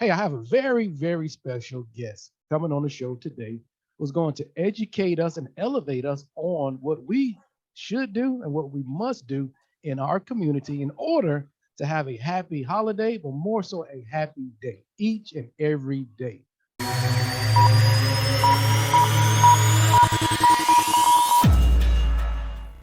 Hey, I have a very, very special guest coming on the show today who's going to educate us and elevate us on what we should do and what we must do in our community in order to have a happy holiday, but more so a happy day each and every day.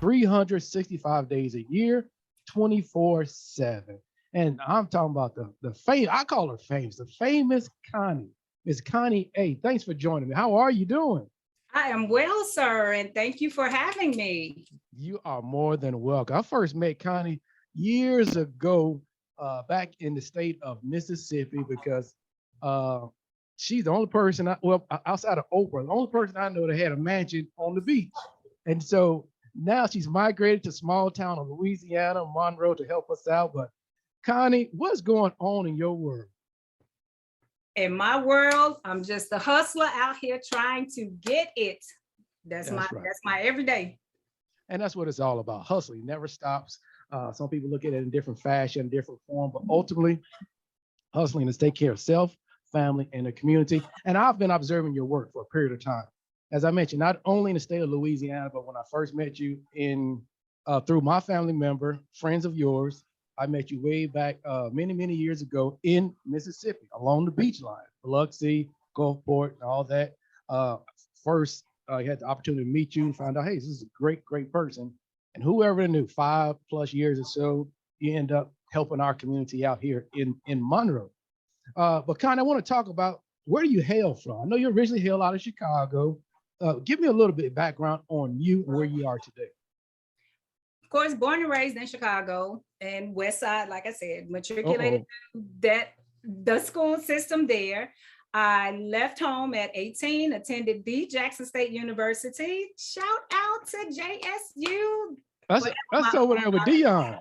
365 days a year, 24/7. And I'm talking about the fame, I call her famous, the famous Connie, Miss Connie A. Thanks for joining me. How are you doing? I am well, sir, and thank you for having me. You are more than welcome. I first met Connie years ago, back in the state of Mississippi, because uh, she's the only person, outside of Oprah, the only person I know that had a mansion on the beach. And so now she's migrated to small town of Louisiana, Monroe, to help us out. But Connie, what's going on in your world? In my world, I'm just a hustler out here trying to get it. That's right. That's my everyday. And that's what it's all about. Hustling never stops. Some people look at it in different fashion, different form, but ultimately, hustling is take care of self, family, and the community. And I've been observing your work for a period of time. As I mentioned, not only in the state of Louisiana, but when I first met you in through my family member, friends of yours, I met you way back many, many years ago in Mississippi along the beach line, Biloxi, Gulfport, and all that. First, I had the opportunity to meet you and find out, hey, this is a great, great person. And whoever knew, 5+ years or so, you end up helping our community out here in Monroe. But Connie, I want to talk about, where do you hail from? I know you originally hail out of Chicago. Give me a little bit of background on you and where you are today. Of course, born and raised in Chicago and West Side, like I said, matriculated that the school system there. I left home at 18, attended the Jackson State University. Shout out to JSU. That's over there with Dion.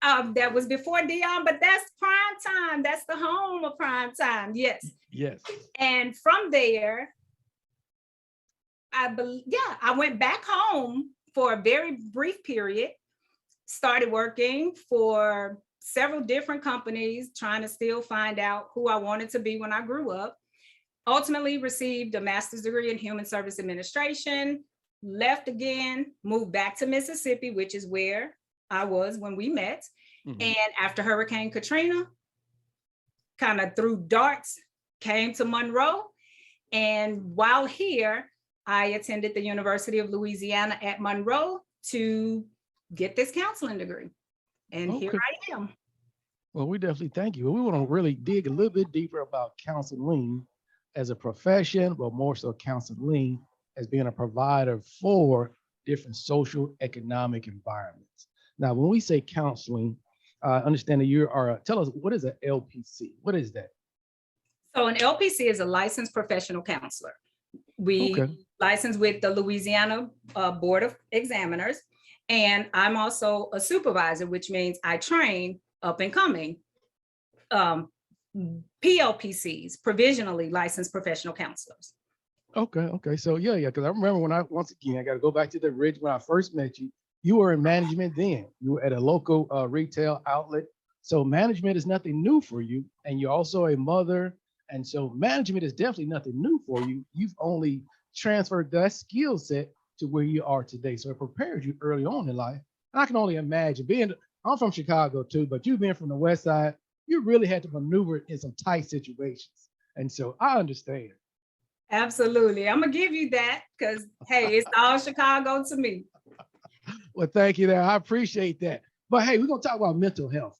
That was before Dion, but that's prime time. That's the home of prime time. Yes. Yes. And from there, I went back home for a very brief period, started working for several different companies, trying to still find out who I wanted to be when I grew up. Ultimately received a master's degree in human service administration, left again, moved back to Mississippi, which is where I was when we met. Mm-hmm. And after Hurricane Katrina, kind of threw darts, came to Monroe. And while here, I attended the University of Louisiana at Monroe to get this counseling degree. And here I am. Well, we definitely thank you. We want to really dig a little bit deeper about counseling as a profession, but more so counseling as being a provider for different social, economic environments. Now, when we say counseling, understand that you are, tell us, what is an LPC? What is that? So an LPC is a licensed professional counselor. We license with the Louisiana Board of Examiners, and I'm also a supervisor, which means I train up and coming PLPCs, provisionally licensed professional counselors. Okay. So yeah, because I remember when once again, I got to go back to the ridge when I first met you. You were in management then. You were at a local retail outlet. So management is nothing new for you, and you're also a mother. And so management is definitely nothing new for you. You've only transferred that skill set to where you are today. So it prepared you early on in life. And I can only imagine I'm from Chicago too, but you being from the West Side, you really had to maneuver in some tight situations. And so I understand. Absolutely. I'm going to give you that because, hey, it's all Chicago to me. Well, thank you there. I appreciate that. But hey, we're going to talk about mental health.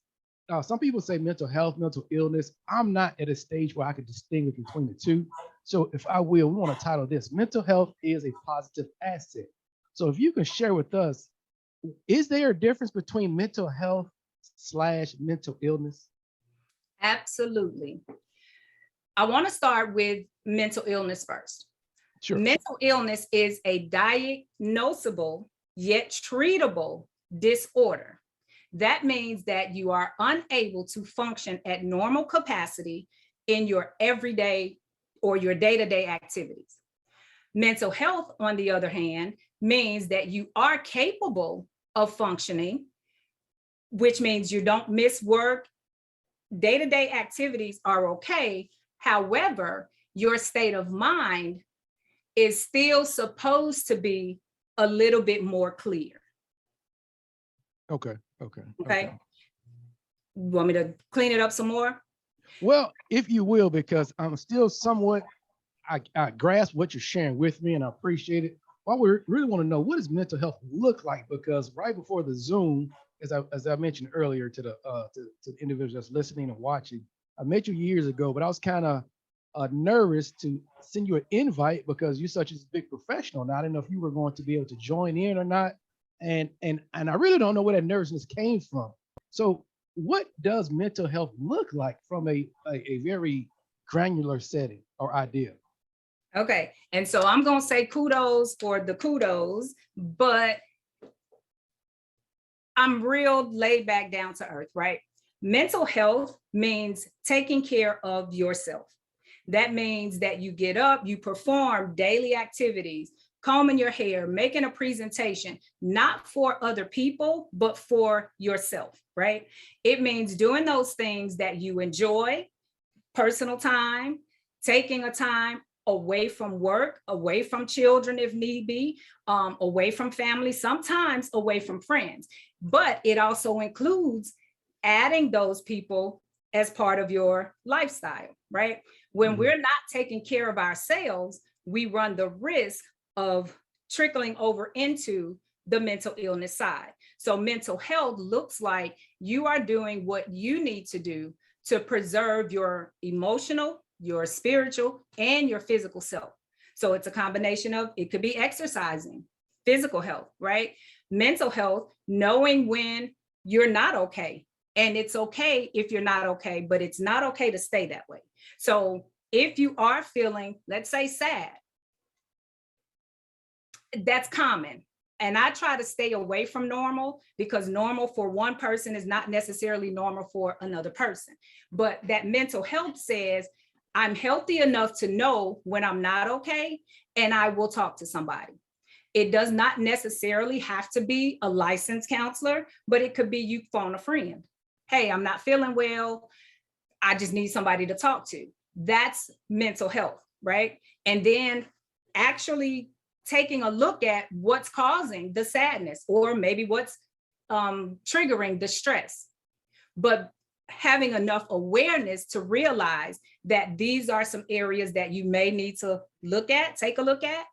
Some people say mental health, mental illness. I'm not at a stage where I can distinguish between the two. So if I will, we want to title this, Mental Health is a Positive Asset. So if you can share with us, is there a difference between mental health / mental illness? Absolutely. I want to start with mental illness first. Sure. Mental illness is a diagnosable yet treatable disorder. That means that you are unable to function at normal capacity in your everyday or your day-to-day activities. Mental health, on the other hand, means that you are capable of functioning, which means you don't miss work day-to-day activities are okay. However, your state of mind is still supposed to be a little bit more clear. Okay. Okay. Okay. You want me to clean it up some more? Well, if you will, because I'm still somewhat, I grasp what you're sharing with me and I appreciate it. Well, we really want to know, what does mental health look like? Because right before the Zoom, as I mentioned earlier to the individuals that's listening and watching, I met you years ago, but I was kind of nervous to send you an invite because you're such a big professional. Now I didn't know if you were going to be able to join in or not, and I really don't know where that nervousness came from. So, what does mental health look like from a very granular setting or idea? Okay. And so I'm going to say kudos for the kudos, but I'm real laid back, down to earth, right? Mental health means taking care of yourself. That means that you get up, you perform daily activities, combing your hair, making a presentation, not for other people, but for yourself, right? It means doing those things that you enjoy, personal time, taking a time away from work, away from children if need be, away from family, sometimes away from friends. But it also includes adding those people as part of your lifestyle, right? When we're not taking care of ourselves, we run the risk of trickling over into the mental illness side. So mental health looks like you are doing what you need to do to preserve your emotional, your spiritual, and your physical self. So it's a combination of, it could be exercising, physical health, right? Mental health, knowing when you're not okay. And it's okay if you're not okay, but it's not okay to stay that way. So if you are feeling, let's say, sad, that's common. And I try to stay away from normal, because normal for one person is not necessarily normal for another person. But that mental health says, I'm healthy enough to know when I'm not okay, and I will talk to somebody. It does not necessarily have to be a licensed counselor, but it could be you phone a friend. Hey, I'm not feeling well. I just need somebody to talk to. That's mental health, right? And then actually taking a look at what's causing the sadness, or maybe what's triggering the stress. But having enough awareness to realize that these are some areas that you may need to look at, take a look at,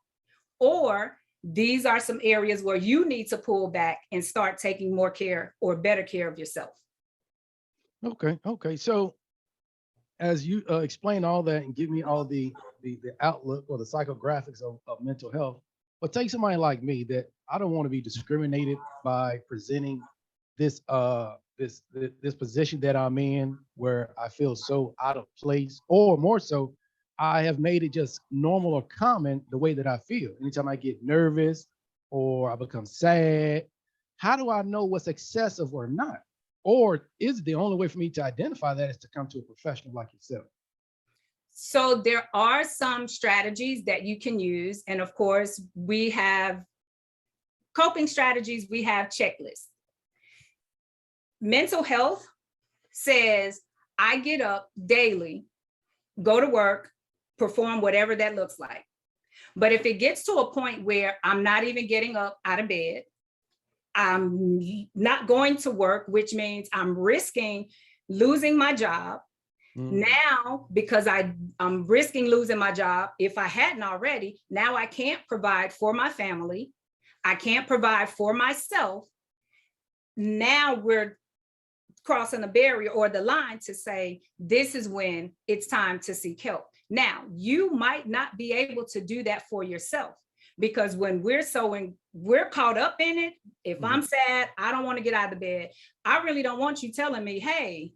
or these are some areas where you need to pull back and start taking more care or better care of yourself. Okay. Okay. So as you explain all that and give me all the outlook or the psychographics of mental health, but take somebody like me that I don't want to be discriminated by presenting this this position that I'm in, where I feel so out of place, or more so, I have made it just normal or common the way that I feel. Anytime I get nervous or I become sad, how do I know what's excessive or not? Or is the only way for me to identify that is to come to a professional like yourself? So there are some strategies that you can use. And of course, we have coping strategies, we have checklists. Mental health says, I get up daily, go to work, perform whatever that looks like. But if it gets to a point where I'm not even getting up out of bed, I'm not going to work, which means I'm risking losing my job. Now, because I'm risking losing my job, if I hadn't already, now I can't provide for my family. I can't provide for myself. Now we're crossing the barrier or the line to say, this is when it's time to seek help. Now, you might not be able to do that for yourself, because when we're caught up in it, if I'm sad, I don't want to get out of the bed. I really don't want you telling me, hey,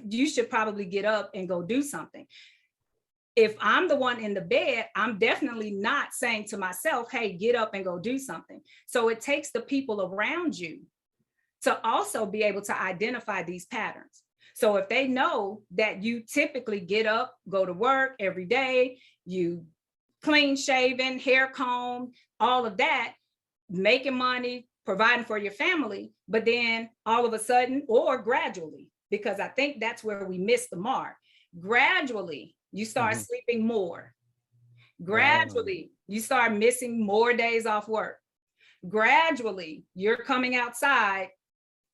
you should probably get up and go do something. If I'm the one in the bed, I'm definitely not saying to myself, hey, get up and go do something. So it takes the people around you to also be able to identify these patterns. So if they know that you typically get up, go to work every day, you clean shaven, hair comb, all of that, making money, providing for your family, but then all of a sudden, or gradually, because I think that's where we miss the mark. Gradually, you start sleeping more. Gradually, you start missing more days off work. Gradually, you're coming outside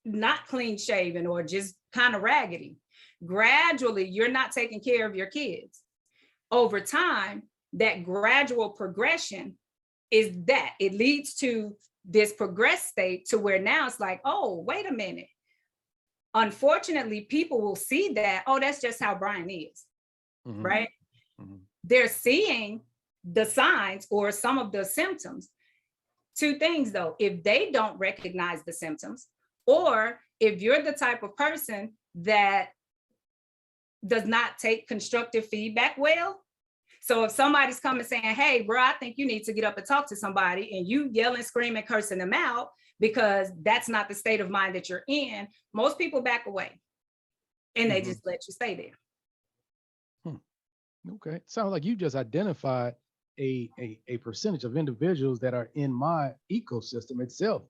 not clean shaven or just kind of raggedy. Gradually, you're not taking care of your kids. Over time, that gradual progression is that it leads to this progressed state to where now it's like, oh, wait a minute. Unfortunately, people will see that, oh, that's just how Brian is, right? They're seeing the signs or some of the symptoms. Two things though, if they don't recognize the symptoms, or if you're the type of person that does not take constructive feedback well. So if somebody's coming saying, hey, bro, I think you need to get up and talk to somebody, and you yelling, screaming, cursing them out because that's not the state of mind that you're in, most people back away and they just let you stay there. Okay. Sounds like you just identified a percentage of individuals that are in my ecosystem itself.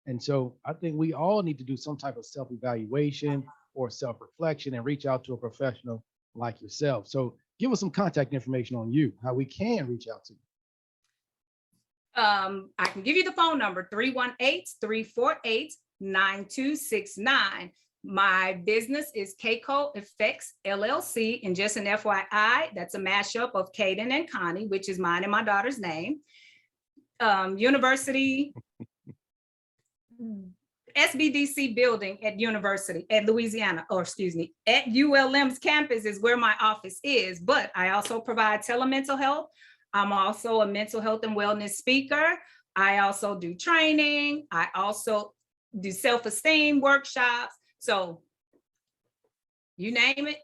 And so I think we all need to do some type of self-evaluation or self-reflection and reach out to a professional like yourself. So give us some contact information on you, how we can reach out to you. I can give you the phone number, 318-348-9269. My business is Keiko Effects LLC, and just an FYI, that's a mashup of Kaden and Connie, which is mine and my daughter's name. University, SBDC building at University at Louisiana, or excuse me, at ULM's campus is where my office is, but I also provide telemental health. I'm also a mental health and wellness speaker. I also do training. I also do self-esteem workshops. So you name it.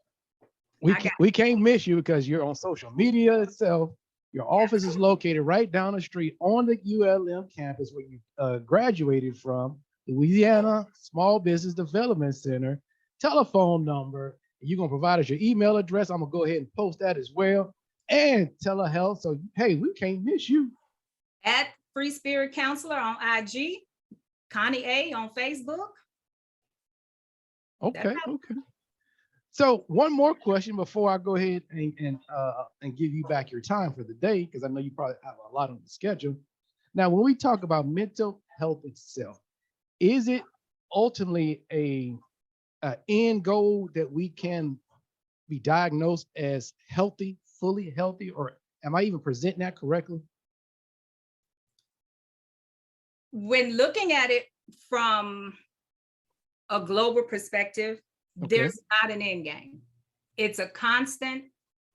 We can't miss you because you're on social media itself. Your office is located right down the street on the ULM campus where you graduated from, Louisiana Small Business Development Center. Telephone number. You're going to provide us your email address. I'm going to go ahead and post that as well. And telehealth. So, hey, we can't miss you. At Free Spirit Counselor on IG, Connie A on Facebook. Okay. So one more question before I go ahead and give you back your time for the day, because I know you probably have a lot on the schedule. Now, when we talk about mental health itself, is it ultimately a end goal that we can be diagnosed as healthy, fully healthy, or am I even presenting that correctly? When looking at it from a global perspective, there's not an end game. It's a constant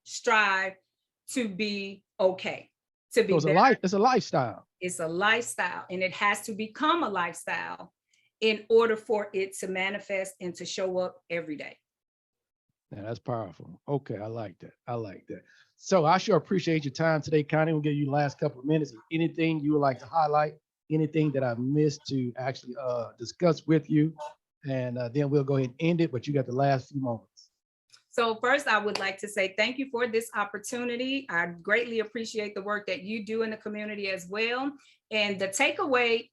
strive to be okay, to be better. It's a lifestyle. It's a lifestyle, and it has to become a lifestyle in order for it to manifest and to show up every day. Yeah, that's powerful. Okay, I like that. So I sure appreciate your time today, Connie. We'll give you the last couple of minutes. Anything you would like to highlight, anything that I missed to actually discuss with you, and then we'll go ahead and end it, but you got the last few moments. So first, I would like to say thank you for this opportunity. I greatly appreciate the work that you do in the community as well. And the takeaway,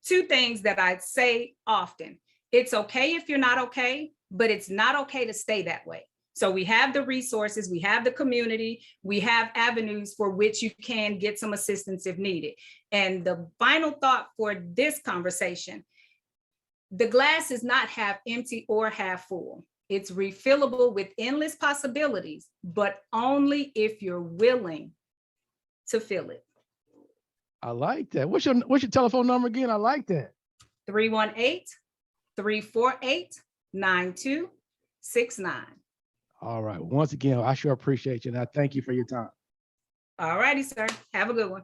two things that I say often: it's okay if you're not okay, but it's not okay to stay that way. So we have the resources, we have the community, we have avenues for which you can get some assistance if needed. And the final thought for this conversation: the glass is not half empty or half full. It's refillable with endless possibilities, but only if you're willing to fill it. I like that. What's your telephone number again? I like that. 318-348-9269. All right. Once again, I sure appreciate you, and I thank you for your time. All righty, sir. Have a good one.